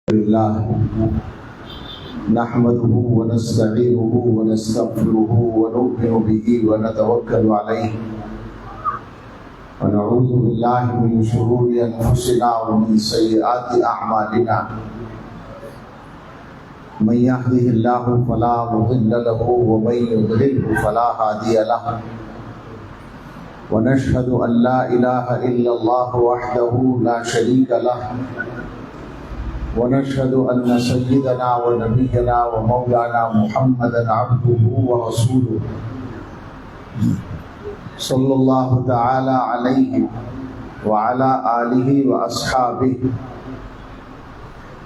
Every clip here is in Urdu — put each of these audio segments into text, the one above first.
لله نحمده ونستعينه ونستغفره ونؤمن به ونتوكل عليه ونعوذ بالله من شرور أنفسنا ومن سيئات أعمالنا من يهده الله فلا مضل له ومن يضلله فلا هادي له ونشهد أن لا إله إلا الله وحده لا شريك له ونشهد أن سيدنا ونبينا ومولانا محمدا عبده ورسوله صلى الله تعالى عليه وعلى آله وأصحابه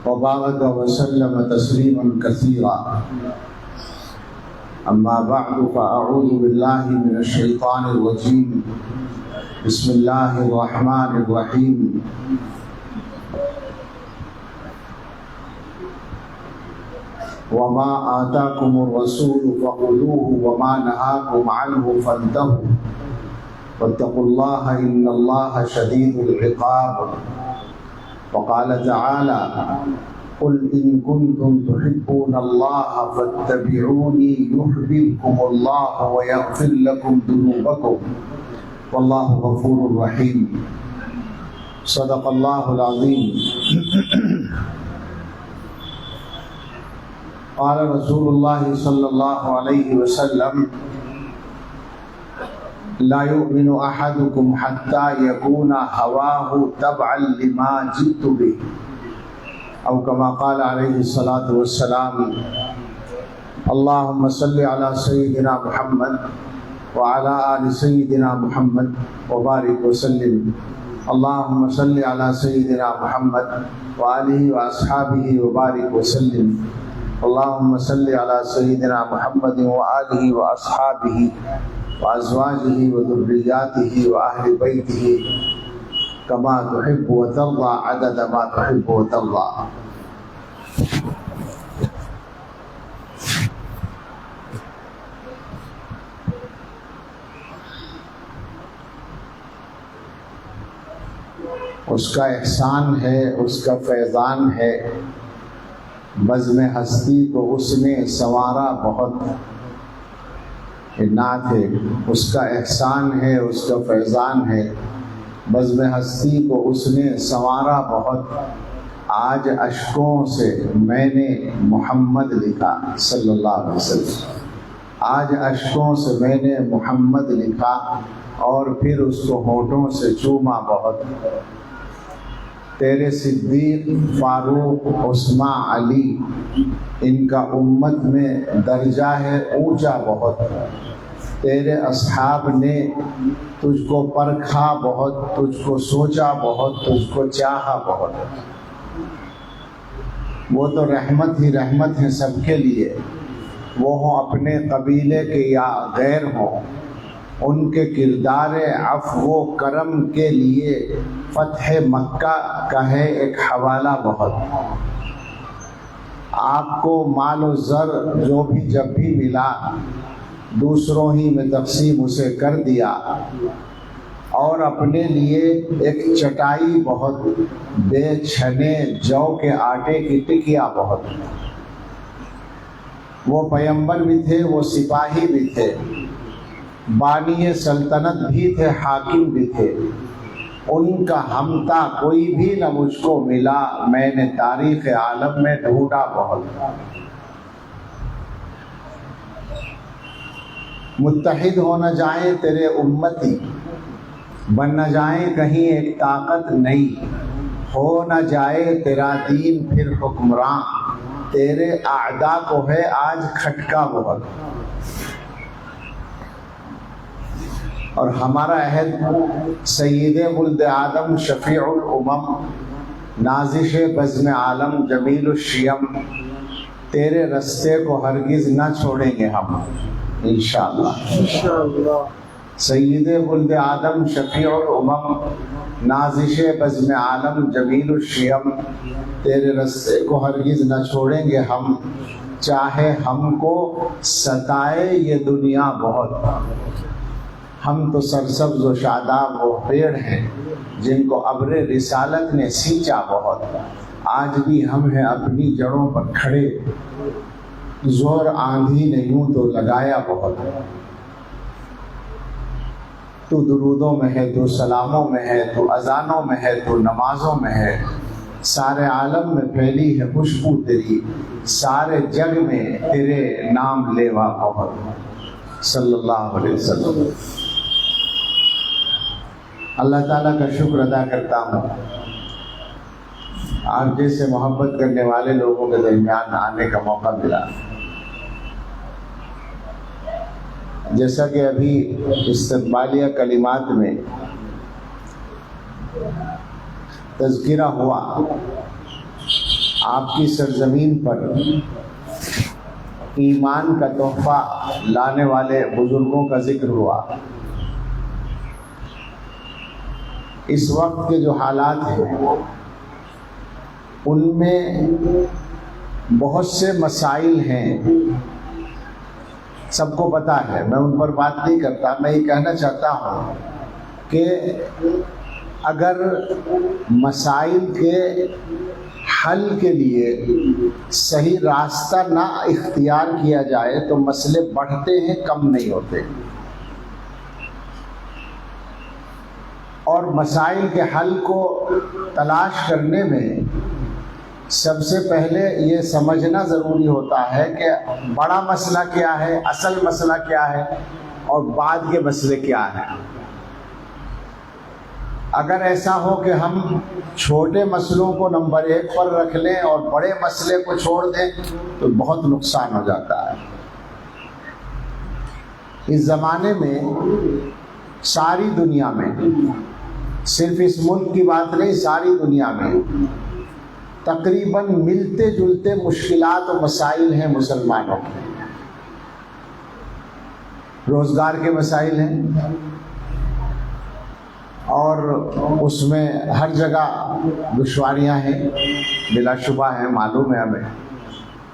وبارك وسلم تسليما كثيرا. أما بعد فأعوذ بالله من الشيطان الرجيم. بسم الله الرحمن الرحيم. وما آتاكم الرسول فخذوه وما نهاكم عنه فانتهوا واتقوا الله إن الله شديد العقاب. وقال تعالى قل إن كنتم تحبون الله فاتبعوني يحببكم الله ويغفر لكم ذنوبكم والله غفور رحيم. صدق الله العظيم. قال رسول الله صلى الله عليه وسلم لا يؤمن أحدكم حتى يكون هواه تبعا لما جئت به أو كما قال عليه الصلاة والسلام. اللهم صل على سيدنا محمد وعلى آل سيدنا محمد وبارك وسلم. اللهم صل على سيدنا محمد وآله وأصحابه وبارك وسلم. اللهم صل على سيدنا محمد وآله وأصحابه وأزواجه وذرياته وأهل بيته كما تحب وترضى عدد ما تحب وترضى. اس کا احسان ہے، اس کا فیضان ہے، بزم ہستی کو اس نے سنوارا بہت. نعت ہے، اس کا احسان ہے، اس کا فیضان ہے، بزم ہستی کو اس نے سنوارا بہت. آج اشکوں سے میں نے محمد لکھا صلی اللہ علیہ وسلم. آج اشکوں سے میں نے محمد لکھا اور پھر اس کو ہونٹوں سے چوما بہت. تیرے صدیق، فاروق، عثمان، علی، ان کا امت میں درجہ ہے اونچا بہت. تیرے اصحاب نے تجھ کو پرکھا بہت، تجھ کو سوچا بہت، تجھ کو چاہا بہت. وہ تو رحمت ہی رحمت ہے سب کے لیے، وہ ہوں اپنے قبیلے کے یا غیر ہوں. ان کے کردار عفو و کرم کے لیے فتح مکہ کا ہے ایک حوالہ بہت. آپ کو مال و زر جو بھی جب بھی ملا دوسروں ہی میں تقسیم اسے کر دیا اور اپنے لیے ایک چٹائی بہت، بے چھنے جو کے آٹے کی ٹکیا بہت. وہ پیمبر بھی تھے، وہ سپاہی بھی تھے، بانی سلطنت بھی تھے، حاکم بھی تھے. ان کا ہمتا کوئی بھی نہ مجھ کو ملا، میں نے تاریخ عالم میں ڈھونڈا بہت. متحد ہو نہ جائیں تیرے امتی، بن نہ جائیں کہیں ایک طاقت نئی، ہو نہ جائے تیرا دین پھر حکمراں، تیرے اعداء کو ہے آج کھٹکا بہت. اور ہمارا عہد سید ولد آدم شفیع الامم نازش بزم عالم جمیل الشیم، تیرے رستے کو ہرگز نہ چھوڑیں گے ہم انشاءاللہ. سید ولد آدم شفیع الامم نازش بزم عالم جمیل الشیم، تیرے رستے کو ہرگز نہ چھوڑیں گے ہم، چاہے ہم کو ستائے یہ دنیا بہت. ہم تو سرسبز و شاداب وہ پیڑ ہیں جن کو ابر رسالت نے سینچا بہت. آج بھی ہم ہیں اپنی جڑوں پر کھڑے، زور آندھی نے یوں تو لگایا بہت ہے۔ تو درودوں میں ہے، تو سلاموں میں ہے، تو اذانوں میں ہے، تو نمازوں میں ہے، سارے عالم میں پھیلی ہے خوشبو تیری، سارے جگ میں تیرے نام لیوا بہت، صلی اللہ علیہ وسلم۔ اللہ تعالیٰ کا شکر ادا کرتا ہوں، آپ جیسے محبت کرنے والے لوگوں کے درمیان آنے کا موقع ملا۔ جیسا کہ ابھی استقبالیہ کلمات میں تذکرہ ہوا، آپ کی سرزمین پر ایمان کا تحفہ لانے والے بزرگوں کا ذکر ہوا۔ اس وقت کے جو حالات ہیں ان میں بہت سے مسائل ہیں، سب کو پتہ ہے، میں ان پر بات نہیں کرتا۔ میں یہ کہنا چاہتا ہوں کہ اگر مسائل کے حل کے لیے صحیح راستہ نہ اختیار کیا جائے تو مسئلے بڑھتے ہیں، کم نہیں ہوتے۔ اور مسائل کے حل کو تلاش کرنے میں سب سے پہلے یہ سمجھنا ضروری ہوتا ہے کہ بڑا مسئلہ کیا ہے، اصل مسئلہ کیا ہے، اور بعد کے مسئلے کیا ہیں۔ اگر ایسا ہو کہ ہم چھوٹے مسئلوں کو نمبر 1 پر رکھ لیں اور بڑے مسئلے کو چھوڑ دیں تو بہت نقصان ہو جاتا ہے۔ اس زمانے میں ساری دنیا میں، صرف اس ملک کی بات نہیں، ساری دنیا میں تقریباً ملتے جلتے مشکلات و مسائل ہیں مسلمانوں کے۔ روزگار کے مسائل ہیں، اور اس میں ہر جگہ دشواریاں ہیں، بلا شبہ ہیں، معلوم ہے ہمیں۔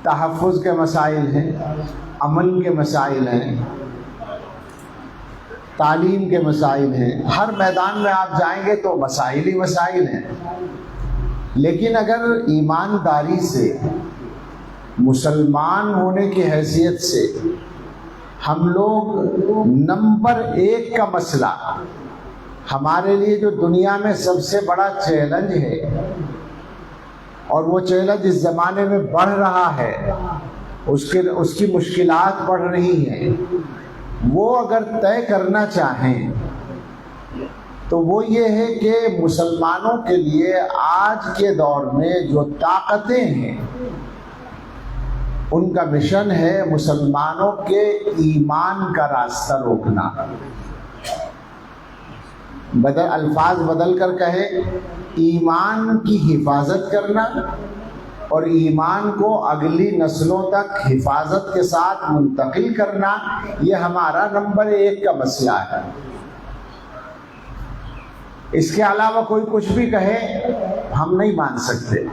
تحفظ کے مسائل ہیں، امن کے مسائل ہیں، تعلیم کے مسائل ہیں، ہر میدان میں آپ جائیں گے تو مسائل ہی مسائل ہیں۔ لیکن اگر ایمانداری سے، مسلمان ہونے کی حیثیت سے ہم لوگ نمبر 1 کا مسئلہ، ہمارے لیے جو دنیا میں سب سے بڑا چیلنج ہے، اور وہ چیلنج اس زمانے میں بڑھ رہا ہے، اس کی مشکلات بڑھ رہی ہیں، وہ اگر طے کرنا چاہیں تو وہ یہ ہے کہ مسلمانوں کے لیے آج کے دور میں جو طاقتیں ہیں ان کا مشن ہے مسلمانوں کے ایمان کا راستہ روکنا۔ الفاظ بدل کر کہے، ایمان کی حفاظت کرنا اور ایمان کو اگلی نسلوں تک حفاظت کے ساتھ منتقل کرنا، یہ ہمارا نمبر 1 کا مسئلہ ہے۔ اس کے علاوہ کوئی کچھ بھی کہے ہم نہیں مان سکتے۔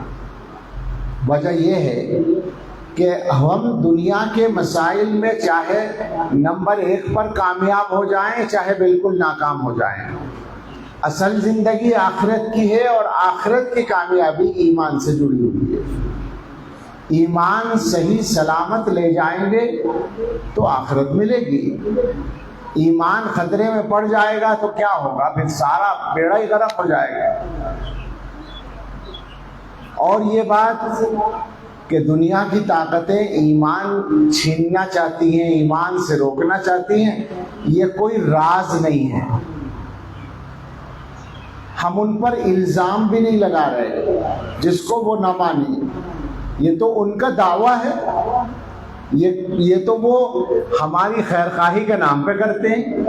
وجہ یہ ہے کہ ہم دنیا کے مسائل میں چاہے نمبر 1 پر کامیاب ہو جائیں، چاہے بالکل ناکام ہو جائیں، اصل زندگی آخرت کی ہے، اور آخرت کی کامیابی ایمان سے جڑی ہوئی ہے۔ ایمان صحیح سلامت لے جائیں گے تو آخرت ملے گی۔ ایمان خطرے میں پڑ جائے گا تو کیا ہوگا؟ پھر سارا بیڑا ہی غرق ہو جائے گا۔ اور یہ بات کہ دنیا کی طاقتیں ایمان چھیننا چاہتی ہیں، ایمان سے روکنا چاہتی ہیں، یہ کوئی راز نہیں ہے۔ ہم ان پر الزام بھی نہیں لگا رہے، جس کو وہ نہ مانی، یہ تو ان کا دعویٰ ہے، یہ تو وہ ہماری خیرخواہی کے نام پہ کرتے ہیں،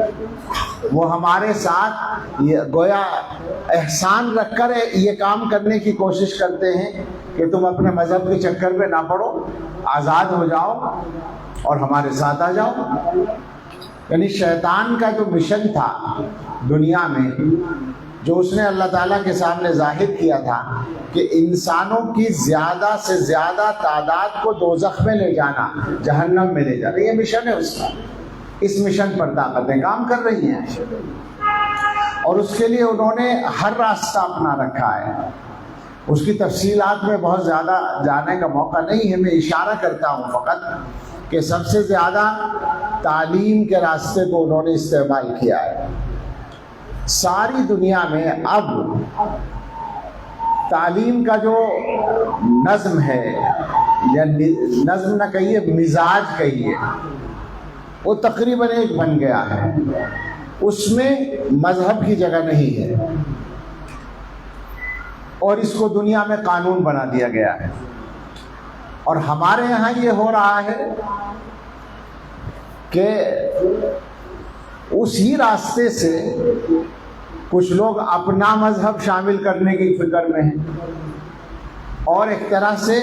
وہ ہمارے ساتھ گویا احسان رکھ کر یہ کام کرنے کی کوشش کرتے ہیں کہ تم اپنے مذہب کے چکر پہ نہ پڑو، آزاد ہو جاؤ اور ہمارے ساتھ آ جاؤ۔ یعنی شیطان کا جو مشن تھا دنیا میں، جو اس نے اللہ تعالیٰ کے سامنے ظاہر کیا تھا کہ انسانوں کی زیادہ سے زیادہ تعداد کو دوزخ میں لے جانا، جہنم میں لے جانا، یہ مشن ہے اس کا۔ اس مشن پر طاقتیں کام کر رہی ہیں، اور اس کے لیے انہوں نے ہر راستہ اپنا رکھا ہے۔ اس کی تفصیلات میں بہت زیادہ جانے کا موقع نہیں ہے، میں اشارہ کرتا ہوں فقط کہ سب سے زیادہ تعلیم کے راستے کو انہوں نے استعمال کیا ہے۔ ساری دنیا میں اب تعلیم کا جو نظم ہے، یا نظم نہ کہیے مزاج کہیے، وہ تقریباً ایک بن گیا ہے۔ اس میں مذہب کی جگہ نہیں ہے، اور اس کو دنیا میں قانون بنا دیا گیا ہے۔ اور ہمارے یہاں یہ ہو رہا ہے کہ اسی راستے سے کچھ لوگ اپنا مذہب شامل کرنے کی فکر میں ہیں، اور ایک طرح سے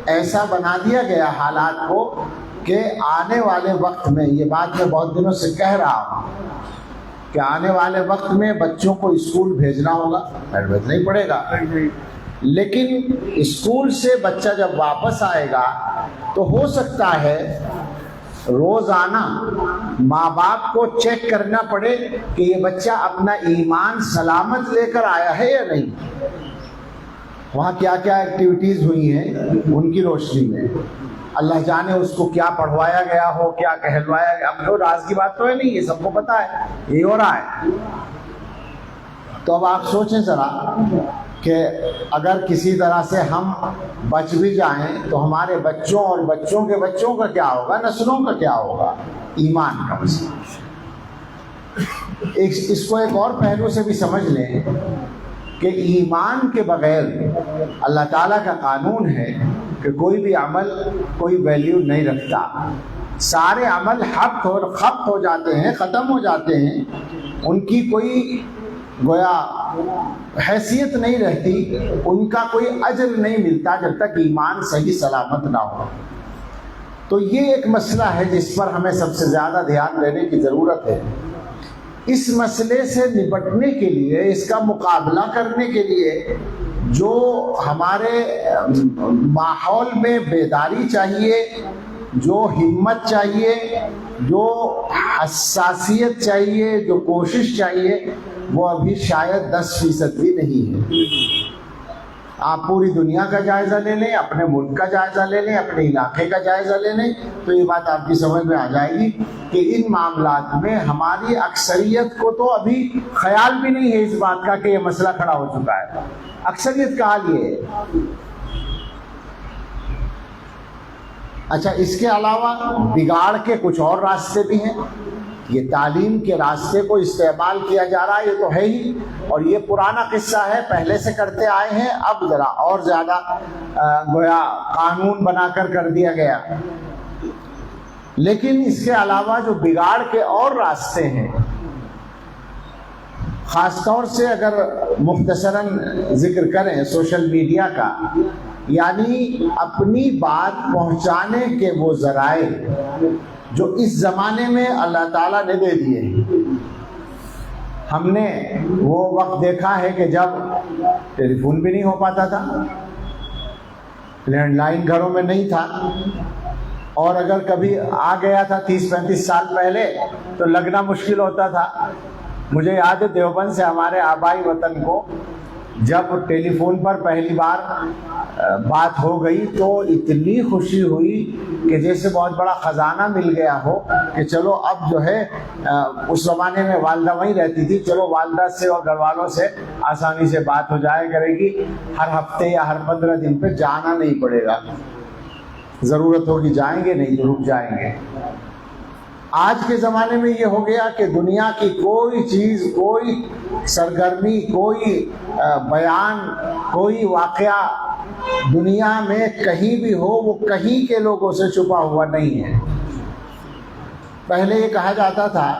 ایسا بنا دیا گیا حالات کو کہ آنے والے وقت میں، یہ بات میں بہت دنوں سے کہہ رہا ہوں کہ آنے والے وقت میں بچوں کو اسکول بھیجنا ہوگا، بھیجنا ہی پڑے گا، لیکن اسکول سے بچہ جب واپس آئے گا تو ہو سکتا ہے روزانہ ماں باپ کو چیک کرنا پڑے کہ یہ بچہ اپنا ایمان سلامت لے کر آیا ہے یا نہیں، وہاں کیا کیا ایکٹیویٹیز ہوئی ہیں ان کی روشنی میں، اللہ جانے اس کو کیا پڑھوایا گیا ہو، کیا کہلوایا گیا۔ اب تو راز کی بات تو ہے نہیں، یہ سب کو پتا ہے یہ ہو رہا ہے۔ تو اب آپ سوچیں ذرا کہ اگر کسی طرح سے ہم بچ بھی جائیں تو ہمارے بچوں اور بچوں کے بچوں کا کیا ہوگا، نسلوں کا کیا ہوگا، ایمان کا مسئلہ۔ اس کو ایک اور پہلو سے بھی سمجھ لیں کہ ایمان کے بغیر اللہ تعالیٰ کا قانون ہے کہ کوئی بھی عمل کوئی ویلیو نہیں رکھتا، سارے عمل خبت ہو جاتے ہیں، ختم ہو جاتے ہیں، ان کی کوئی گویا حیثیت نہیں رہتی، ان کا کوئی اجر نہیں ملتا جب تک ایمان صحیح سلامت نہ ہو۔ تو یہ ایک مسئلہ ہے جس پر ہمیں سب سے زیادہ دھیان دینے کی ضرورت ہے۔ اس مسئلے سے نپٹنے کے لیے، اس کا مقابلہ کرنے کے لیے جو ہمارے ماحول میں بیداری چاہیے، جو ہمت چاہیے، جو حساسیت چاہیے، جو کوشش چاہیے، وہ ابھی شاید 10% بھی نہیں ہے۔ آپ پوری دنیا کا جائزہ لے لیں، اپنے ملک کا جائزہ لے لیں، اپنے علاقے کا جائزہ لے لیں، تو یہ بات آپ کی سمجھ میں آ جائے گی کہ ان معاملات میں ہماری اکثریت کو تو ابھی خیال بھی نہیں ہے اس بات کا کہ یہ مسئلہ کھڑا ہو چکا ہے۔ اکثریت کا حال یہ ہے۔ اچھا، اس کے علاوہ بگاڑ کے کچھ اور راستے بھی ہیں۔ یہ تعلیم کے راستے کو استعمال کیا جا رہا ہے، یہ تو ہے ہی، اور یہ پرانا قصہ ہے، پہلے سے کرتے آئے ہیں، اب ذرا اور زیادہ گویا قانون بنا کر دیا گیا۔ لیکن اس کے علاوہ جو بگاڑ کے اور راستے ہیں، خاص طور سے اگر مختصراً ذکر کریں سوشل میڈیا کا، یعنی اپنی بات پہنچانے کے وہ ذرائع جو اس زمانے میں اللہ تعالیٰ نے دے دیے ہیں۔ ہم نے وہ وقت دیکھا ہے کہ جب ٹیلی فون بھی نہیں ہو پاتا تھا، لینڈ لائن گھروں میں نہیں تھا، اور اگر کبھی آ گیا تھا 30-35 سال پہلے تو لگنا مشکل ہوتا تھا۔ مجھے یاد ہے دیوبند سے ہمارے آبائی وطن کو جب ٹیلی فون پر پہلی بار بات ہو گئی تو اتنی خوشی ہوئی کہ جیسے بہت بڑا خزانہ مل گیا ہو کہ چلو اب جو ہے، اس زمانے میں والدہ وہیں رہتی تھی، چلو والدہ سے اور گھر والوں سے آسانی سے بات ہو جائے کرے گی، ہر ہفتے یا ہر 15 دن پہ جانا نہیں پڑے گا، ضرورت ہوگی جائیں گے، نہیں تو رک جائیں گے۔ آج کے زمانے میں یہ ہو گیا کہ دنیا کی کوئی چیز، کوئی سرگرمی، کوئی بیان، کوئی واقعہ دنیا میں کہیں بھی ہو، وہ کہیں کے لوگوں سے چھپا ہوا نہیں ہے۔ پہلے یہ کہا جاتا تھا،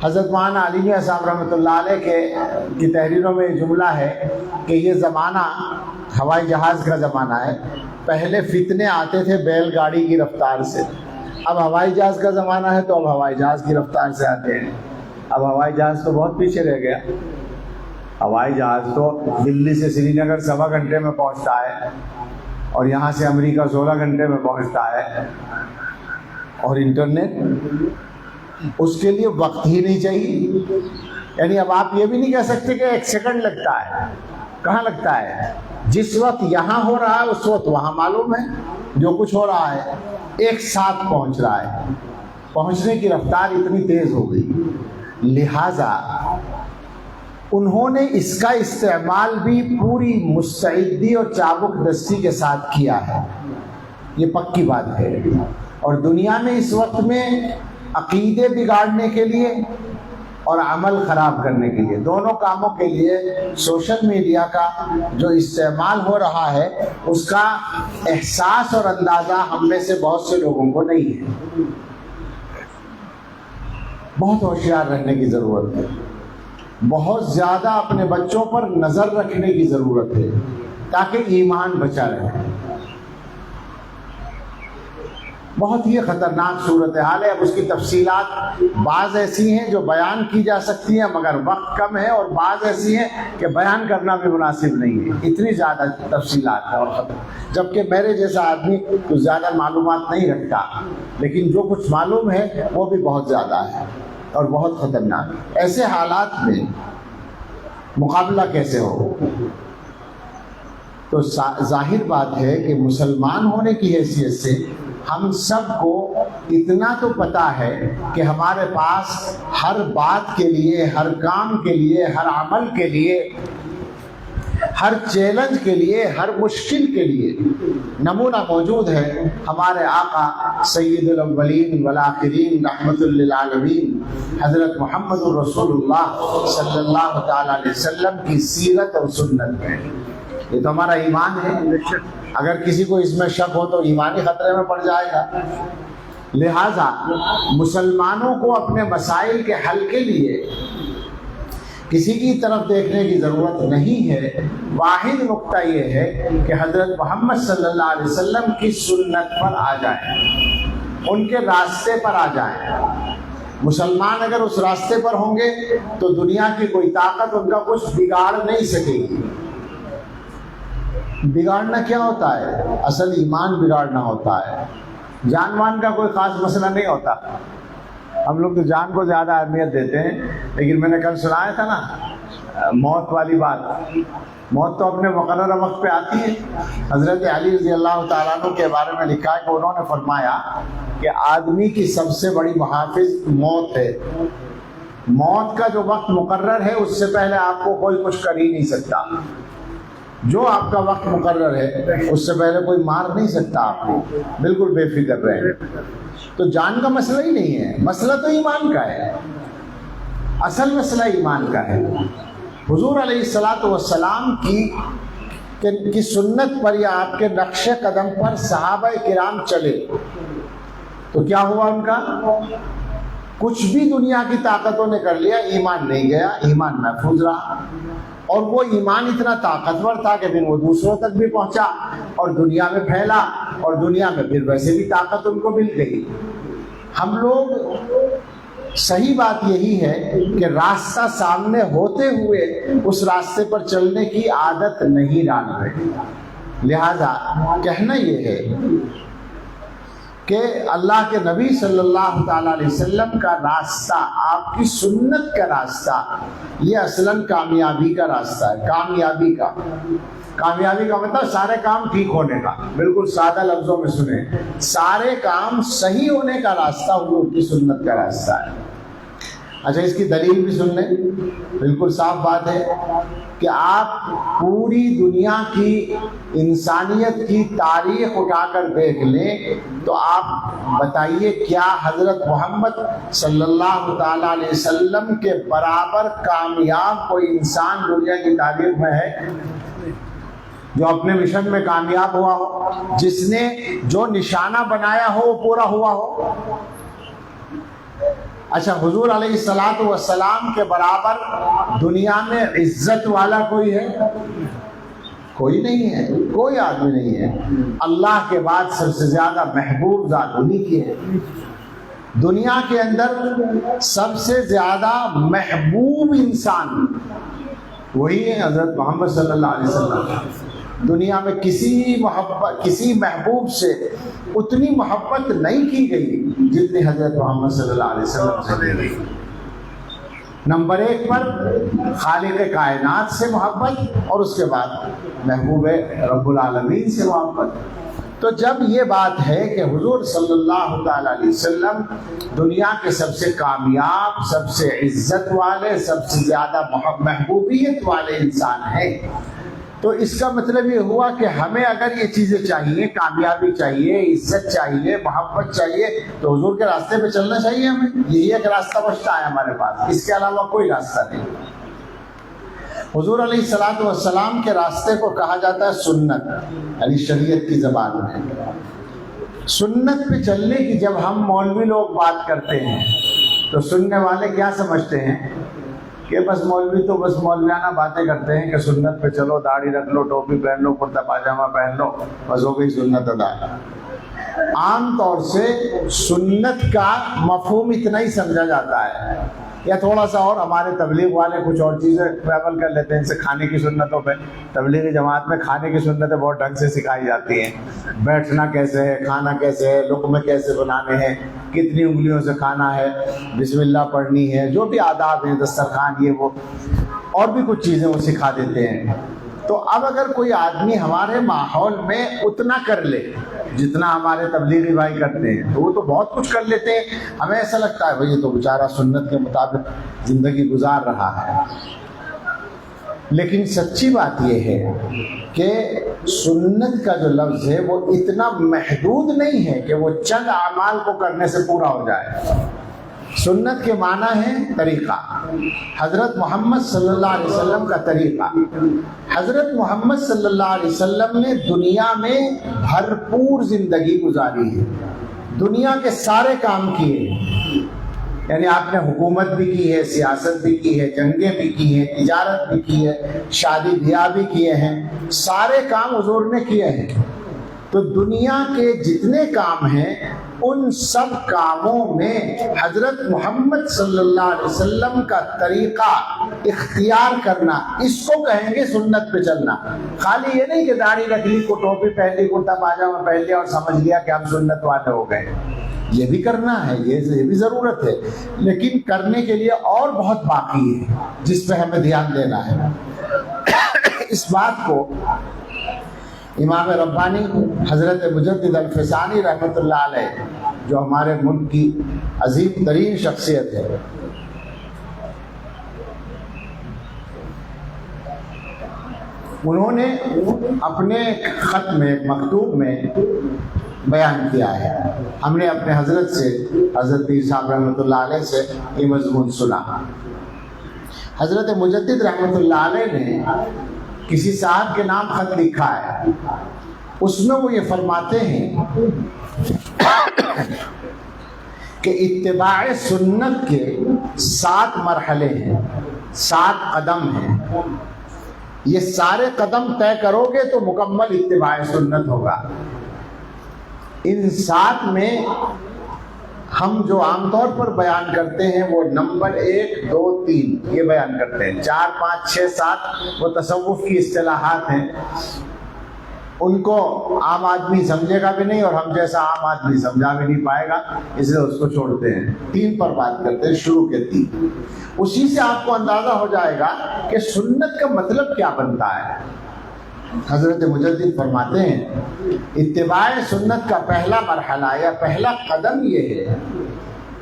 حضرت مولانا علی میاں صاحب رحمۃ اللہ علیہ کی تحریروں میں یہ جملہ ہے کہ یہ زمانہ ہوائی جہاز کا زمانہ ہے۔ پہلے فتنے آتے تھے بیل گاڑی کی رفتار سے، اب ہوائی جہاز کا زمانہ ہے تو اب ہوائی جہاز کی رفتار سے آتے ہیں۔ اب ہوائی جہاز تو بہت پیچھے رہ گیا، ہوائی جہاز تو دلی سے سری نگر 1.25 گھنٹے میں پہنچتا ہے، اور یہاں سے امریکہ 16 گھنٹے میں پہنچتا ہے، اور انٹرنیٹ، اس کے لیے وقت ہی نہیں چاہیے۔ یعنی اب آپ یہ بھی نہیں کہہ سکتے کہ 1 سیکنڈ لگتا ہے، کہاں لگتا ہے؟ جس وقت یہاں ہو رہا ہے اس وقت وہاں معلوم ہے جو کچھ ہو رہا ہے، ایک ساتھ پہنچ رہا ہے، پہنچنے کی رفتار اتنی تیز ہو گئی، لہذا انہوں نے اس کا استعمال بھی پوری مستعدی اور چابک دستی کے ساتھ کیا ہے، یہ پکی بات ہے۔ اور دنیا میں اس وقت میں عقیدے بگاڑنے کے لیے اور عمل خراب کرنے کے لیے، دونوں کاموں کے لیے سوشل میڈیا کا جو استعمال ہو رہا ہے اس کا احساس اور اندازہ ہم میں سے بہت سے لوگوں کو نہیں ہے۔ بہت ہوشیار رہنے کی ضرورت ہے، بہت زیادہ اپنے بچوں پر نظر رکھنے کی ضرورت ہے تاکہ ایمان بچا رہے۔ بہت ہی خطرناک صورتحال ہے۔ اب اس کی تفصیلات بعض ایسی ہیں جو بیان کی جا سکتی ہیں مگر وقت کم ہے، اور بعض ایسی ہیں کہ بیان کرنا بھی مناسب نہیں ہے، اتنی زیادہ تفصیلات ہے اور جبکہ میرے جیسا آدمی کچھ زیادہ معلومات نہیں رکھتا، لیکن جو کچھ معلوم ہے وہ بھی بہت زیادہ ہے اور بہت خطرناک۔ ایسے حالات میں مقابلہ کیسے ہو؟ تو ظاہر بات ہے کہ مسلمان ہونے کی حیثیت سے ہم سب کو اتنا تو پتہ ہے کہ ہمارے پاس ہر بات کے لیے، ہر کام کے لیے، ہر عمل کے لیے، ہر چیلنج کے لیے، ہر مشکل کے لیے نمونہ موجود ہے۔ ہمارے آقا سید الاولین والآخرین رحمت للعالمین حضرت محمد الرسول اللہ صلی اللہ تعالی علیہ وسلم کی سیرت اور سنت میں۔ یہ تو ہمارا ایمان ہے، اگر کسی کو اس میں شک ہو تو ایمانی خطرے میں پڑ جائے گا۔ لہذا مسلمانوں کو اپنے مسائل کے حل کے لیے کسی کی طرف دیکھنے کی ضرورت نہیں ہے۔ واحد نقطہ یہ ہے کہ حضرت محمد صلی اللہ علیہ وسلم کی سنت پر آ جائیں، ان کے راستے پر آ جائیں۔ مسلمان اگر اس راستے پر ہوں گے تو دنیا کی کوئی طاقت ان کا کچھ بگاڑ نہیں سکے گی۔ بگاڑنا کیا ہوتا ہے؟ اصل ایمان بگاڑنا ہوتا ہے، جان مان کا کوئی خاص مسئلہ نہیں ہوتا۔ ہم لوگ تو جان کو زیادہ اہمیت دیتے ہیں، لیکن میں نے کل سنایا تھا نا موت والی بات، موت تو اپنے مقررہ وقت پہ آتی ہے۔ حضرت علی رضی اللہ تعالیٰ عنہ کے بارے میں لکھا ہے کہ انہوں نے فرمایا کہ آدمی کی سب سے بڑی محافظ موت ہے۔ موت کا جو وقت مقرر ہے اس سے پہلے آپ کو کوئی کچھ کر ہی نہیں سکتا۔ جو آپ کا وقت مقرر ہے اس سے پہلے کوئی مار نہیں سکتا آپ کو، بالکل بے فکر رہے۔ تو جان کا مسئلہ ہی نہیں ہے، مسئلہ تو ایمان کا ہے، اصل مسئلہ ایمان کا ہے۔ حضور علیہ الصلاۃ والسلام کی سنت پر یا آپ کے نقش قدم پر صحابہ کرام چلے تو کیا ہوا ان کا؟ کچھ بھی دنیا کی طاقتوں نے کر لیا، ایمان نہیں گیا، ایمان محفوظ رہا۔ اور وہ ایمان اتنا طاقتور تھا کہ پھر وہ دوسروں تک بھی پہنچا اور دنیا میں پھیلا، اور دنیا میں پھر ویسے بھی طاقت ان کو مل گئی۔ ہم لوگ صحیح بات یہی ہے کہ راستہ سامنے ہوتے ہوئے اس راستے پر چلنے کی عادت نہیں ڈال رہے۔ لہذا کہنا یہ ہے کہ اللہ کے نبی صلی اللہ تعالیٰ علیہ وسلم کا راستہ، آپ کی سنت کا راستہ، یہ اصلاً کامیابی کا راستہ ہے۔ کامیابی کا مطلب سارے کام ٹھیک ہونے کا، بالکل سادہ لفظوں میں سنیں، سارے کام صحیح ہونے کا راستہ حضور کی سنت کا راستہ ہے۔ اچھا، اس کی دلیل بھی سن لیں، بالکل صاف بات ہے کہ آپ پوری دنیا کی انسانیت کی تاریخ اٹھا کر دیکھ لیں تو آپ بتائیے کیا حضرت محمد صلی اللہ تعالیٰ علیہ وسلم کے برابر کامیاب کوئی انسان دنیا کی تاریخ میں ہے جو اپنے مشن میں کامیاب ہوا ہو، جس نے جو نشانہ بنایا ہو وہ پورا ہوا ہو؟ اچھا، حضور علیہ الصلاۃ والسلام کے برابر دنیا میں عزت والا کوئی ہے؟ کوئی نہیں ہے، کوئی آدمی نہیں ہے۔ اللہ کے بعد سب سے زیادہ محبوب ذات انہی کی ہے۔ دنیا کے اندر سب سے زیادہ محبوب انسان وہی ہے حضرت محمد صلی اللہ علیہ وسلم۔ دنیا میں کسی محبوب سے اتنی محبت نہیں کی گئی جتنی حضرت محمد صلی اللہ علیہ وسلم سے کی گئی۔ نمبر 1 پر خالق کائنات سے محبت، اور اس کے بعد محبوب رب العالمین سے محبت۔ تو جب یہ بات ہے کہ حضور صلی اللہ تعالی علیہ وسلم دنیا کے سب سے کامیاب، سب سے عزت والے، سب سے زیادہ محبوبیت والے انسان ہیں، تو اس کا مطلب یہ ہوا کہ ہمیں اگر یہ چیزیں چاہیے، کامیابی چاہیے، عزت چاہیے، محبت چاہیے، تو حضور کے راستے پہ چلنا چاہیے ہمیں۔ یہی ایک راستہ بچتا ہے ہمارے پاس، اس کے علاوہ کوئی راستہ نہیں۔ حضور علیہ الصلوۃ والسلام کے راستے کو کہا جاتا ہے سنت، یعنی شریعت کی زبان میں۔ سنت پہ چلنے کی جب ہم مولوی لوگ بات کرتے ہیں تو سننے والے کیا سمجھتے ہیں کہ بس مولوی تو بس مولویانہ باتیں کرتے ہیں کہ سنت پہ چلو، داڑھی رکھ لو، ٹوپی پہن لو، کرتا پاجامہ پہن لو، بس ہو گئی سنت ادا۔ عام طور سے سنت کا مفہوم اتنا ہی سمجھا جاتا ہے، یا تھوڑا سا اور ہمارے تبلیغ والے کچھ اور چیزیں عمل کر لیتے ہیں، جیسے کھانے کی سنتوں پہ۔ تبلیغی جماعت میں کھانے کی سنتیں بہت ڈھنگ سے سکھائی جاتی ہیں، بیٹھنا کیسے ہے، کھانا کیسے ہے، لقمے کیسے بنانے ہیں، کتنی انگلیوں سے کھانا ہے، بسم اللہ پڑھنی ہے، جو بھی آداب ہیں، دسترخوان، یہ وہ اور بھی کچھ چیزیں وہ سکھا دیتے ہیں۔ تو اب اگر کوئی آدمی ہمارے ماحول میں اتنا کر لے جتنا ہمارے تبلیغی بھائی کرتے ہیں، تو وہ تو بہت کچھ کر لیتے ہیں، ہمیں ایسا لگتا ہے بھئی یہ تو بیچارہ سنت کے مطابق زندگی گزار رہا ہے۔ لیکن سچی بات یہ ہے کہ سنت کا جو لفظ ہے وہ اتنا محدود نہیں ہے کہ وہ چند اعمال کو کرنے سے پورا ہو جائے۔ سنت کے معنی ہے طریقہ، حضرت محمد صلی اللہ علیہ وسلم کا طریقہ۔ حضرت محمد صلی اللہ علیہ وسلم نے دنیا میں بھرپور زندگی گزاری ہے، دنیا کے سارے کام کیے، یعنی آپ نے حکومت بھی کی ہے، سیاست بھی کی ہے، جنگیں بھی کی ہیں، تجارت بھی کی ہے، شادی بیاہ بھی کیے ہیں، سارے کام حضور نے کیے ہیں۔ تو دنیا کے جتنے کام ہیں ان سب کاموں میں حضرت محمد صلی اللہ علیہ وسلم کا طریقہ اختیار کرنا، اس کو کہیں گے سنت پہ چلنا۔ خالی یہ نہیں کہ داڑھی رکھ لی، کو ٹوپی پہن لی، کرتا پاجامہ پہن لیا اور سمجھ لیا کہ ہم سنت والے ہو گئے۔ یہ بھی کرنا ہے، یہ بھی ضرورت ہے، لیکن کرنے کے لیے اور بہت باقی ہے جس پہ ہمیں دھیان دینا ہے۔ اس بات کو امام ربانی حضرت مجدد الفسانی رحمۃ اللہ علیہ، جو ہمارے ملک کی عظیم ترین شخصیت ہے، انہوں نے اپنے خط میں، ایک مکتوب میں بیان کیا ہے۔ ہم نے اپنے حضرت سے، حضرت پیر صاحب رحمۃ اللہ علیہ سے یہ مضمون سنا۔ حضرت مجدد رحمۃ اللہ علیہ نے کسی صاحب کے نام خط لکھا ہے، اس میں وہ یہ فرماتے ہیں کہ اتباع سنت کے 7 مرحلے ہیں، 7 قدم ہیں۔ یہ سارے قدم طے کرو گے تو مکمل اتباع سنت ہوگا۔ ان 7 میں ہم جو عام طور پر بیان کرتے ہیں وہ نمبر 1، 2، 3 یہ بیان کرتے ہیں۔ 4، 5، 6، 7 وہ تصوف کی اصطلاحات ہیں، ان کو عام آدمی سمجھے گا بھی نہیں، اور ہم جیسا عام آدمی سمجھا بھی نہیں پائے گا، اس لیے اس کو چھوڑتے ہیں۔ 3 پر بات کرتے ہیں، شروع کے 3۔ اسی سے آپ کو اندازہ ہو جائے گا کہ سنت کا مطلب کیا بنتا ہے۔ حضرت مجدد فرماتے ہیں اتباع سنت کا پہلا مرحلہ یا پہلا قدم یہ ہے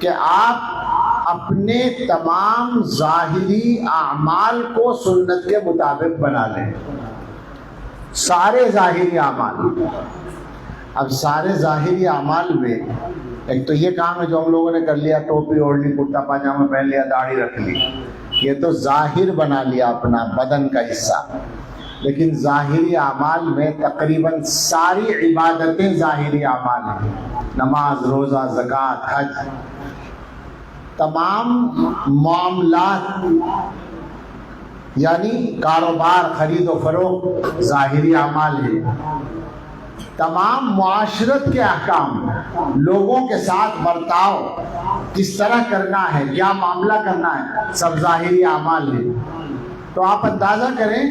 کہ آپ اپنے تمام ظاہری اعمال کو سنت کے مطابق بنا لیں، سارے ظاہری اعمال۔ اب سارے ظاہری اعمال میں ایک تو یہ کام ہے جو ہم لوگوں نے کر لیا، ٹوپی اوڑھ لی، کرتا پاجامہ پہن لیا، داڑھی رکھ لی، یہ تو ظاہر بنا لیا اپنا بدن کا حصہ۔ لیکن ظاہری اعمال میں تقریباً ساری عبادتیں ظاہری اعمال ہیں، نماز، روزہ، زکوٰۃ، حج، تمام معاملات یعنی کاروبار، خرید و فروخت ظاہری اعمال ہیں۔ تمام معاشرت کے احکام، لوگوں کے ساتھ برتاؤ کس طرح کرنا ہے، کیا معاملہ کرنا ہے، سب ظاہری اعمال ہیں۔ تو آپ اندازہ کریں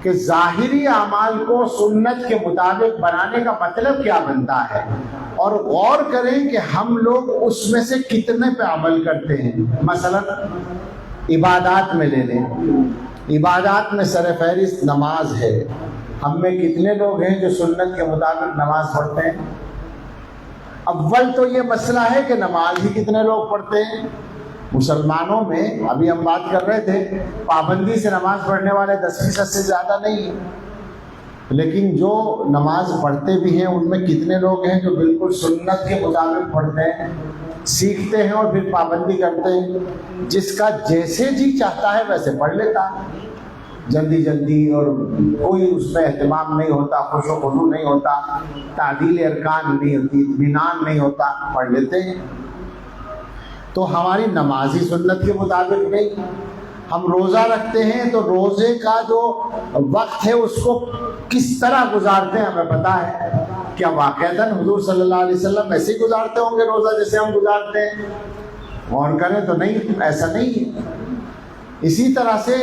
کہ کہ ظاہری اعمال کو سنت کے مطابق بنانے کا مطلب کیا بنتا ہے، اور غور کریں کہ ہم لوگ اس میں سے کتنے پہ عمل کرتے ہیں۔ مثلا عبادات میں لے لیں، عبادات میں سر فہرست نماز ہے۔ ہم میں کتنے لوگ ہیں جو سنت کے مطابق نماز پڑھتے ہیں؟ اول تو یہ مسئلہ ہے کہ نماز ہی کتنے لوگ پڑھتے ہیں۔ مسلمانوں میں ابھی ہم بات کر رہے تھے، پابندی سے نماز پڑھنے والے 10% سے زیادہ نہیں ہیں، لیکن جو نماز پڑھتے بھی ہیں ان میں کتنے لوگ ہیں جو بالکل سنت کے مطابق پڑھتے ہیں، سیکھتے ہیں اور پھر پابندی کرتے ہیں۔ جس کا جیسے جی چاہتا ہے ویسے پڑھ لیتا ہے، جلدی جلدی، اور کوئی اس میں اہتمام نہیں ہوتا، خوش و خضوع نہیں ہوتا، تعدیل ارکان نہیں ہوتی، اطمینان نہیں ہوتا، پڑھ لیتے ہیں۔ تو ہماری نماز ہی سنت کے مطابق نہیں۔ ہم روزہ رکھتے ہیں تو روزے کا جو وقت ہے اس کو کس طرح گزارتے ہیں ہمیں پتہ ہے۔ کیا واقعتاً حضور صلی اللہ علیہ وسلم ایسے ہی گزارتے ہوں گے روزہ جیسے ہم گزارتے ہیں؟ غور کریں تو نہیں، ایسا نہیں ہے۔ اسی طرح سے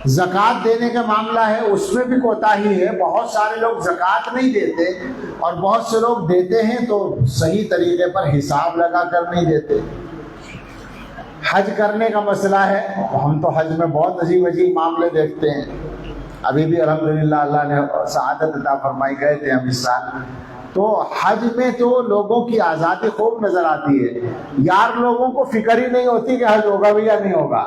زکوٰۃ دینے کا معاملہ ہے، اس میں بھی کوتاہی ہے۔ بہت سارے لوگ زکوٰۃ نہیں دیتے، اور بہت سے لوگ دیتے ہیں تو صحیح طریقے پر حساب لگا کر نہیں دیتے۔ حج کرنے کا مسئلہ ہے، ہم تو حج میں بہت عجیب عجیب معاملے دیکھتے ہیں۔ ابھی بھی الحمدللہ اللہ نے سعادت عطا فرمائی، گئے تھے ہم اس سال، تو حج میں تو لوگوں کی آزادی خوب نظر آتی ہے یار، لوگوں کو فکر ہی نہیں ہوتی کہ حج ہوگا بھی یا نہیں ہوگا۔